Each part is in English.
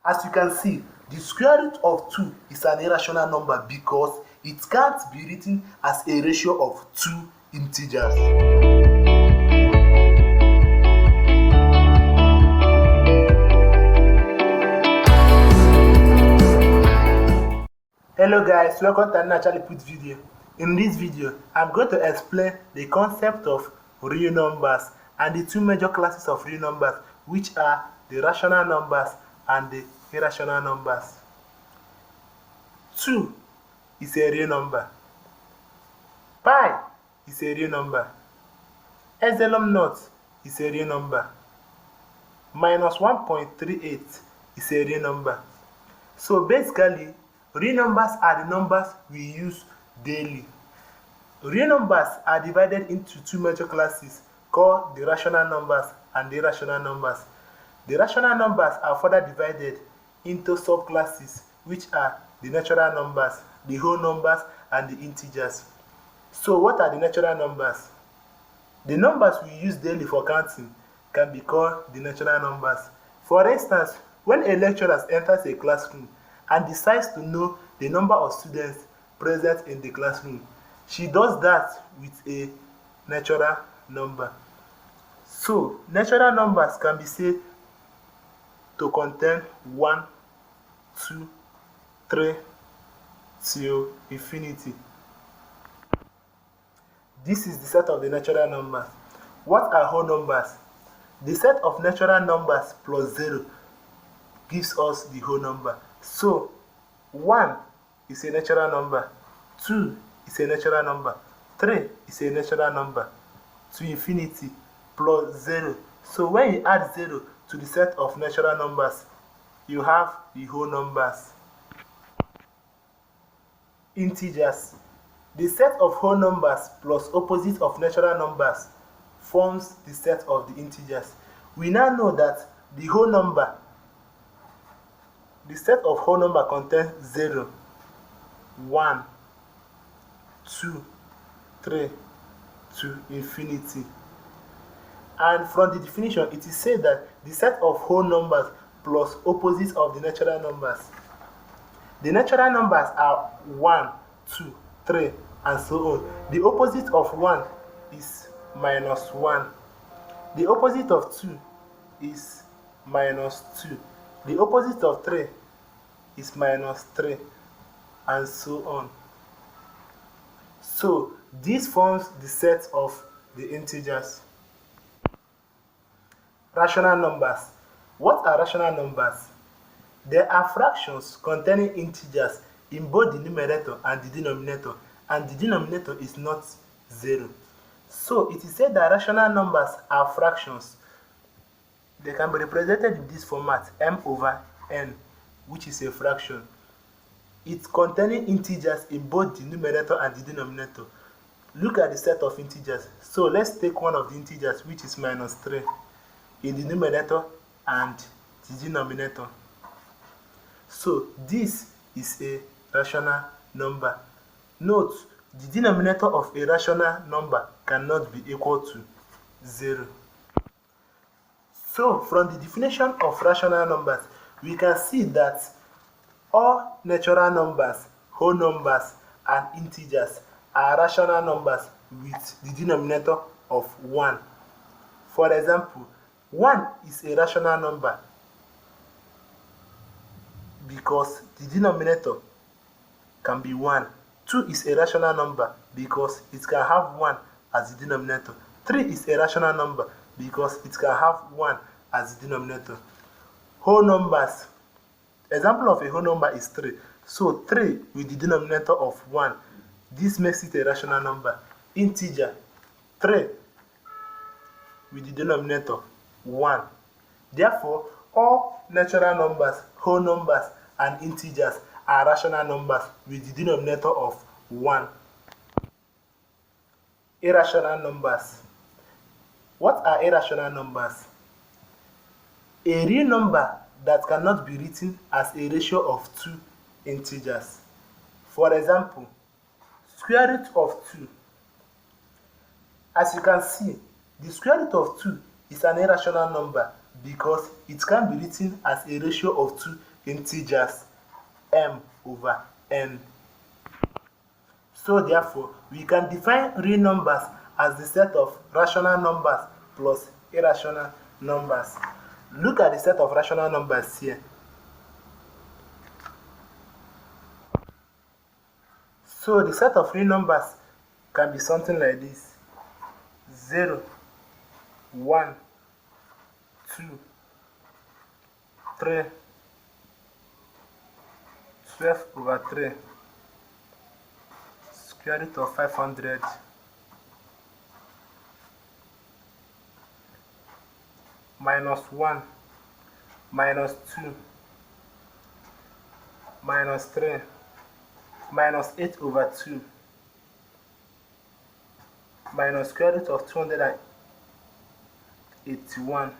As you can see, the square root of 2 is an irrational number because it can't be written as a ratio of two integers. Hello guys, welcome to another Charli video. In this video, I'm going to explain the concept of real numbers and the two major classes of real numbers, which are the rational numbers and the irrational numbers. 2 is a real number. Pi is a real number. Epsilon naught is a real number. Minus 1.38 is a real number. So basically, real numbers are the numbers we use daily. Real numbers are divided into two major classes called the rational numbers and the irrational numbers. The rational numbers are further divided into subclasses, which are the natural numbers, the whole numbers, and the integers. So what are the natural numbers? The numbers we use daily for counting can be called the natural numbers. For instance, when a lecturer enters a classroom and decides to know the number of students present in the classroom, she does that with a natural number. So, natural numbers can be said to contain 1, 2, 3 till infinity. This is the set of the natural numbers. What are whole numbers? The set of natural numbers plus 0 gives us the whole number. So, 1 is a natural number, 2 is a natural number, 3 is a natural number, to infinity plus 0. So, when you add 0 to the set of natural numbers, you have the whole numbers. Integers. The set of whole numbers plus opposite of natural numbers forms the set of the integers. We now know that the whole number, the set of whole number contains 0, 1, 2, 3 to infinity. And from the definition, it is said that the set of whole numbers plus opposites of the natural numbers. The natural numbers are 1, 2, 3, and so on. The opposite of 1 is minus 1. The opposite of 2 is minus 2. The opposite of 3 is minus 3, and so on. So, this forms the set of the integers. Rational numbers. What are rational numbers? There are fractions containing integers in both the numerator and the denominator, and the denominator is not 0. So, it is said that rational numbers are fractions. They can be represented in this format, m over n, which is a fraction. It's containing integers in both the numerator and the denominator. Look at the set of integers. So let's take one of the integers, which is minus 3, in the numerator and the denominator. So this is a rational number. Note, the denominator of a rational number cannot be equal to 0. So, from the definition of rational numbers, we can see that all natural numbers, whole numbers, and integers are rational numbers with the denominator of 1. For example, 1 is a rational number because the denominator can be 1. 2 is a rational number because it can have 1 as the denominator. 3 is a rational number because it can have 1 as the denominator. Whole numbers. Example of a whole number is 3. So 3 with the denominator of 1. This makes it a rational number. Integer. 3 with the denominator 1. Therefore, all natural numbers, whole numbers, and integers are rational numbers with the denominator of 1. Irrational numbers. What are irrational numbers? A real number that cannot be written as a ratio of two integers. For example, square root of 2. As you can see, the square root of 2 is an irrational number because it can be written as a ratio of two integers m over n. So therefore, we can define real numbers as the set of rational numbers plus irrational numbers. Look at the set of rational numbers here. So the set of real numbers can be something like this: 0, 1, 2, 3, 12 over 3, square root of 500, minus 1, minus 2, minus 3, minus 8 over 2, minus square root of 281.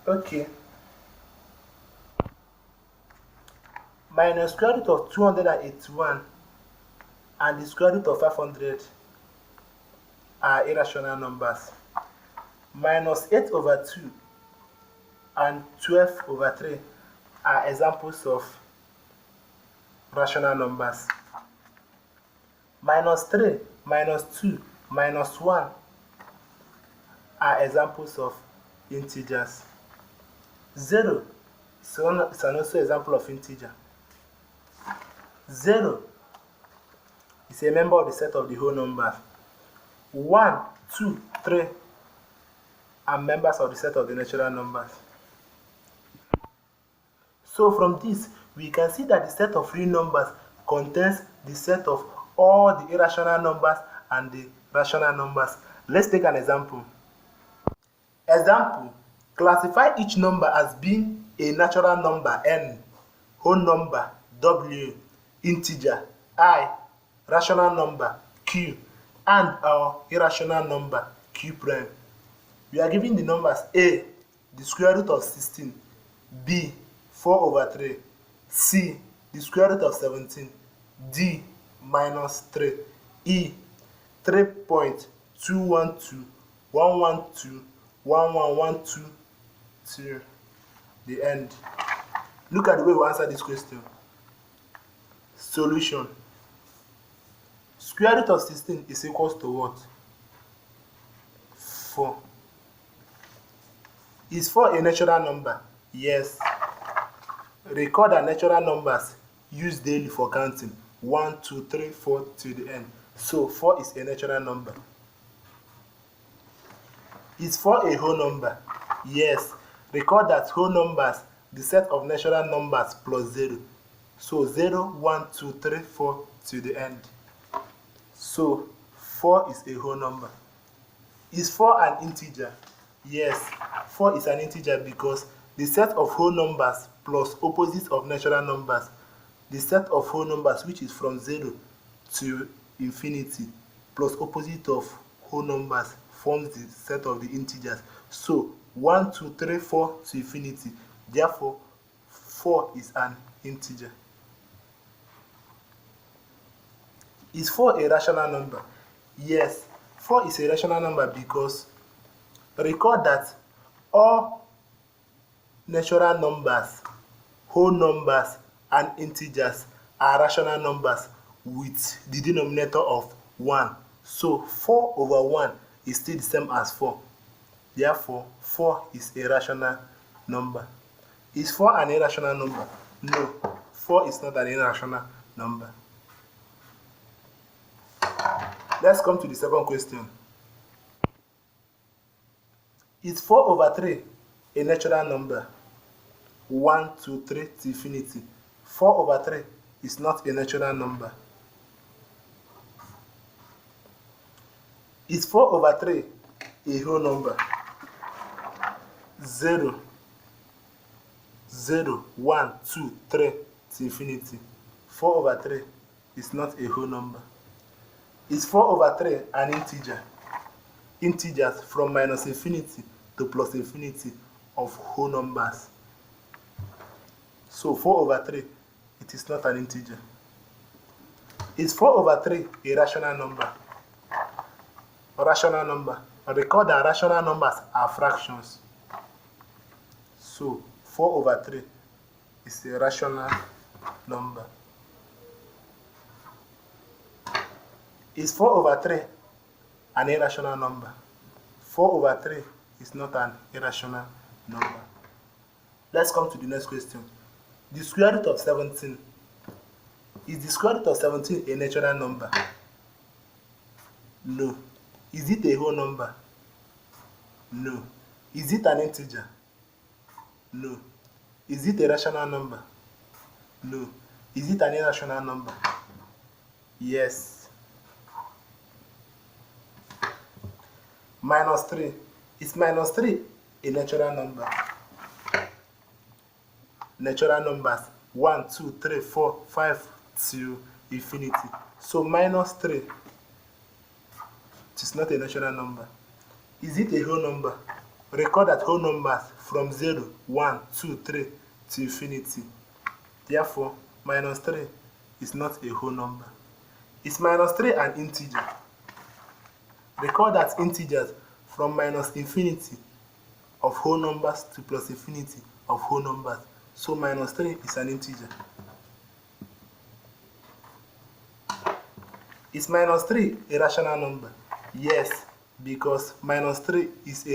Okay. Minus square root of 281 and the square root of 500 are irrational numbers. Minus 8 over 2 and 12 over 3 are examples of rational numbers. Minus 3, minus 2, minus 1 are examples of integers. 0 is also example of integer. 0 is a member of the set of the whole numbers. 1, 2, 3 are members of the set of the natural numbers. So from this, we can see that the set of real numbers contains the set of all the irrational numbers and the rational numbers. Let's take an example. Example: classify each number as being a natural number n, whole number w, integer I, rational number q, and our irrational number q prime. We are given the numbers a, the square root of 16, b, 4 over 3, c, the square root of 17, d, minus 3, e, 3.21211211122 to the end. Look at the way we answer this question. Solution: square root of 16 is equals to what? 4. Is 4 a natural number? Yes. Record that natural numbers used daily for counting: 1, 2, 3, 4 to the end. So 4 is a natural number. Is 4 a whole number? Yes. Record that whole numbers, the set of natural numbers plus 0. So 0, 1, 2, 3, 4 to the end. So 4 is a whole number. Is 4 an integer? Yes, 4 is an integer because the set of whole numbers plus opposites of natural numbers, the set of whole numbers which is from 0 to infinity plus opposite of whole numbers forms the set of the integers. So 1, 2, 3, 4 to infinity. Therefore, 4 is an integer. Is 4 a rational number? Yes, 4 is a rational number because record that all natural numbers, whole numbers, and integers are rational numbers with the denominator of 1. So 4 over 1 is still the same as 4. Therefore, 4 is a rational number. Is 4 an irrational number? No, 4 is not an irrational number. Let's come to the second question. Is 4 over 3 a natural number? 1, 2, 3 to infinity. 4 over 3 is not a natural number. Is 4 over 3 a whole number? 0, 0, 1, 2, 3 to infinity. 4 over 3 is not a whole number. Is 4 over 3 an integer? Integers from minus infinity to plus infinity of whole numbers. So 4 over 3, it is not an integer. Is 4 over 3 a rational number? A rational number. Recall that rational numbers are fractions. So 4 over 3 is a rational number. Is 4 over 3 an irrational number? 4 over 3 is not an irrational number. Let's come to the next question. The square root of 17. Is the square root of 17 a natural number? No. Is it a whole number? No. Is it an integer? No. Is it a rational number? No. Is it an irrational number? Yes. Minus 3. Is minus 3 a natural number? Natural numbers 1, 2, 3, 4, 5 to infinity. So minus 3, it is not a natural number. Is it a whole number? Record that whole numbers from 0, 1, 2, 3 to infinity. Therefore, minus 3 is not a whole number. Is minus 3 an integer? Record that integers from minus infinity of whole numbers to plus infinity of whole numbers. So minus 3 is an integer. Is minus 3 a rational number? Yes, because minus 3 is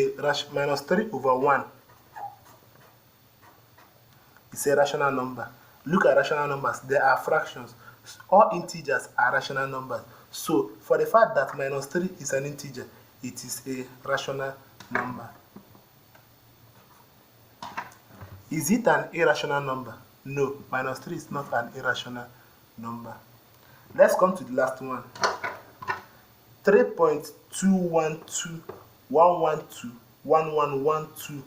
minus 3 over 1 is a rational number. Look at rational numbers. They are fractions. All integers are rational numbers. So for the fact that minus 3 is an integer, it is a rational number. Is it an irrational number? No, minus 3 is not an irrational number. Let's come to the last one. 3.212112112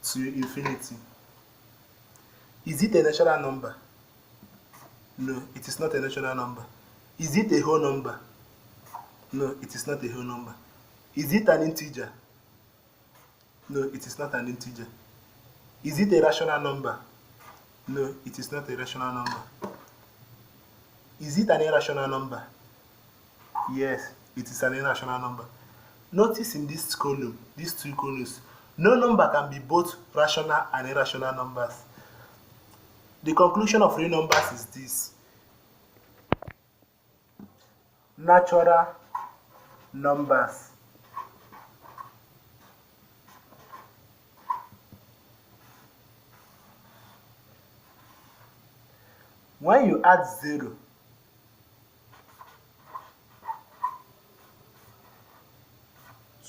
to infinity. Is it a natural number? No, it is not a natural number. Is it a whole number? No, it is not a whole number. Is it an integer? No, it is not an integer. Is it a rational number? No, it is not a rational number. Is it an irrational number? Yes, it is an irrational number. Notice in this column, these two columns, no number can be both rational and irrational numbers. The conclusion of real numbers is this. Natural numbers when you add 0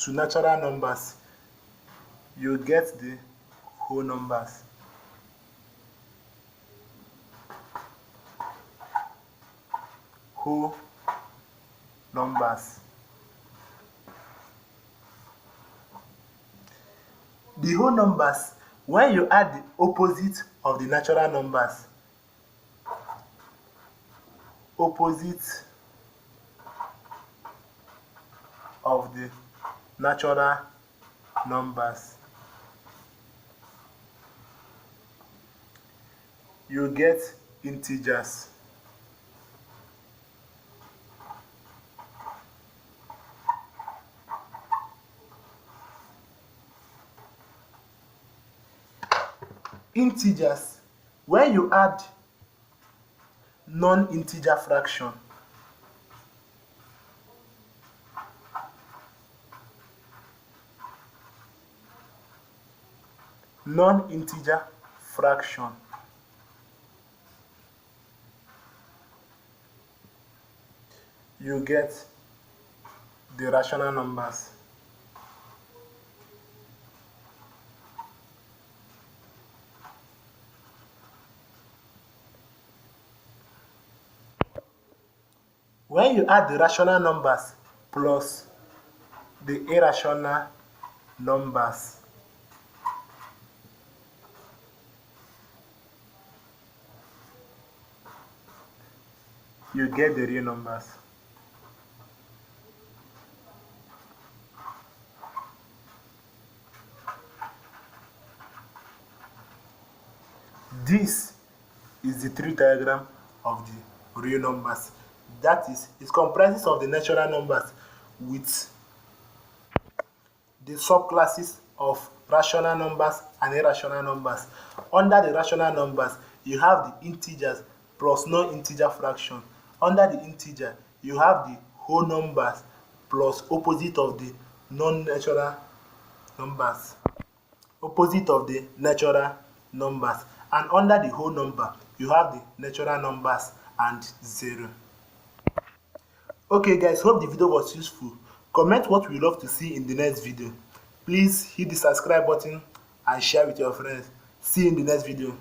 to natural numbers, you get the whole numbers. Whole numbers. The whole numbers, when you add the opposite of the natural numbers, opposite of the natural numbers, you get integers. Integers, when you add non-integer fraction, non-integer fraction, you get the rational numbers. When you add the rational numbers plus the irrational numbers, you get the real numbers. This is the tree diagram of the real numbers. That is, it comprises of the natural numbers with the subclasses of rational numbers and irrational numbers. Under the rational numbers, you have the integers plus non-integer fraction. Under the integer, you have the whole numbers plus opposite of the non-natural numbers. Opposite of the natural numbers. And under the whole number, you have the natural numbers and 0. Okay guys, hope the video was useful. Comment what you love to see in the next video. Please hit the subscribe button and share with your friends. See you in the next video.